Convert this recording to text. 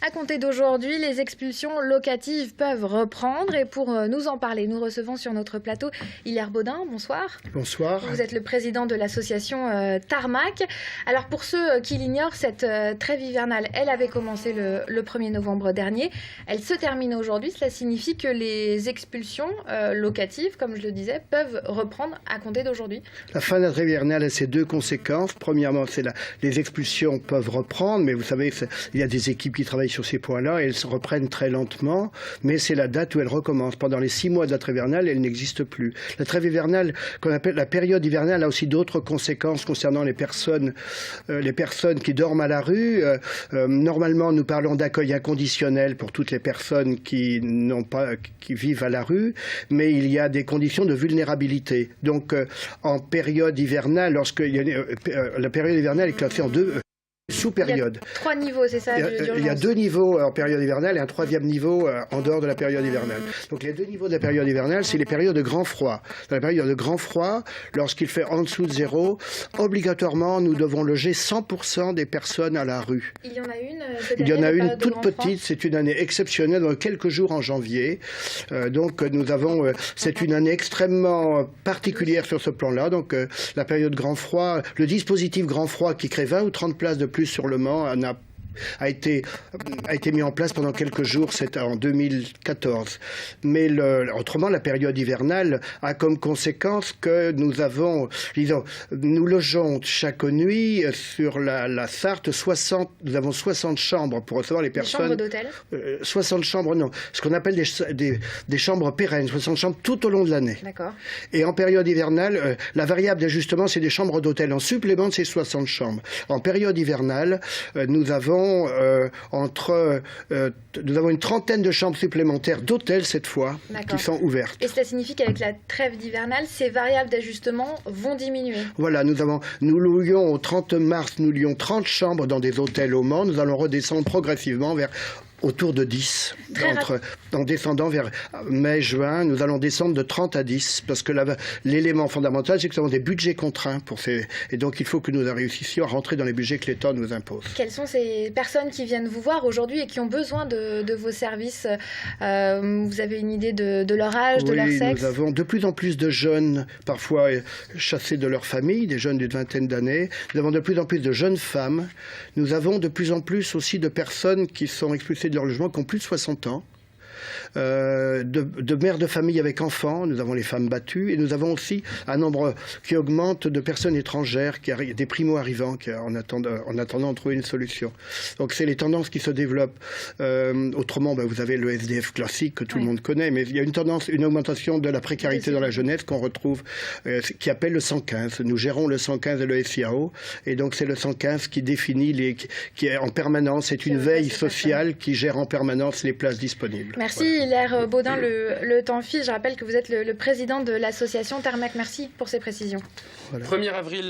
À compter d'aujourd'hui, les expulsions locatives peuvent reprendre et pour nous en parler, nous recevons sur notre plateau Hilaire Baudin. Bonsoir. Bonsoir. Vous êtes le président de l'association Tarmac. Alors pour ceux qui l'ignorent, cette trêve hivernale, elle avait commencé le 1er novembre dernier. Elle se termine aujourd'hui. Cela signifie que les expulsions locatives, comme je le disais, peuvent reprendre à compter d'aujourd'hui. La fin de la trêve hivernale a ses deux conséquences. Premièrement, les expulsions peuvent reprendre, mais vous savez, il y a des équipes qui travaillent sur ces points-là et elles se reprennent très lentement, mais c'est la date où elles recommencent. Pendant les 6 mois de la trêve hivernale, elle n'existe plus. La trêve hivernale, qu'on appelle la période hivernale, a aussi d'autres conséquences concernant les personnes qui dorment à la rue. Normalement, nous parlons d'accueil inconditionnel pour toutes les personnes qui vivent à la rue, mais il y a des conditions de vulnérabilité. Donc, en période hivernale, la période hivernale est classée en deux sous-périodes. Il y a 3 niveaux, c'est ça, d'urgence. Il y a 2 niveaux en période hivernale et un 3e niveau en dehors de la période hivernale. Donc les 2 niveaux de la période hivernale, c'est les périodes de grand froid. Dans la période de grand froid, lorsqu'il fait en dessous de 0, obligatoirement, nous devons loger 100% des personnes à la rue. Il y en a une Il y en a une toute petite, c'est une année exceptionnelle, dans quelques jours en janvier. C'est une année extrêmement particulière sur ce plan-là. Donc la période grand froid, le dispositif grand froid qui crée 20 ou 30 places de plus sur le Mans a été mis en place pendant quelques jours, c'était en 2014. Mais autrement, la période hivernale a comme conséquence que nous logeons chaque nuit sur la Sarthe nous avons 60 chambres pour recevoir les personnes. Des chambres d'hôtel 60 chambres, non. Ce qu'on appelle des chambres pérennes, 60 chambres tout au long de l'année. D'accord. Et en période hivernale, la variable d'ajustement, c'est des chambres d'hôtel en supplément de ces 60 chambres. En période hivernale, nous avons une trentaine de chambres supplémentaires d'hôtels cette fois qui sont ouvertes. Et cela signifie qu'avec la trêve hivernale, ces variables d'ajustement vont diminuer. Voilà, nous louions au 30 mars, nous louions 30 chambres dans des hôtels au Mans. Nous allons redescendre progressivement vers autour de 10. En descendant vers mai-juin, nous allons descendre de 30 à 10, parce que l'élément fondamental, c'est que nous avons des budgets contraints et donc il faut que nous réussissions à rentrer dans les budgets que l'État nous impose. Quelles sont ces personnes qui viennent vous voir aujourd'hui et qui ont besoin de vos services? Vous avez une idée de leur âge, de leur sexe? Oui, nous avons de plus en plus de jeunes, parfois chassés de leur famille, des jeunes d'une vingtaine d'années. Nous avons de plus en plus de jeunes femmes. Nous avons de plus en plus aussi de personnes qui sont expulsées de leur logement, qui ont plus de 60 ans. De mères de famille avec enfants, nous avons les femmes battues et nous avons aussi un nombre qui augmente de personnes étrangères, des primo-arrivants en attendant de trouver une solution. Donc c'est les tendances qui se développent. Autrement, vous avez le SDF classique que tout le monde connaît, mais il y a une augmentation de la précarité dans la jeunesse qu'on retrouve, qui appelle le 115. Nous gérons le 115 et le SIAO, et donc c'est le 115 qui définit, qui est en permanence, c'est une veille sociale qui gère en permanence les places disponibles. Merci Hilaire Baudin, le temps file. Je rappelle que vous êtes le président de l'association Tarmac. Merci pour ces précisions. Voilà. 1er avril.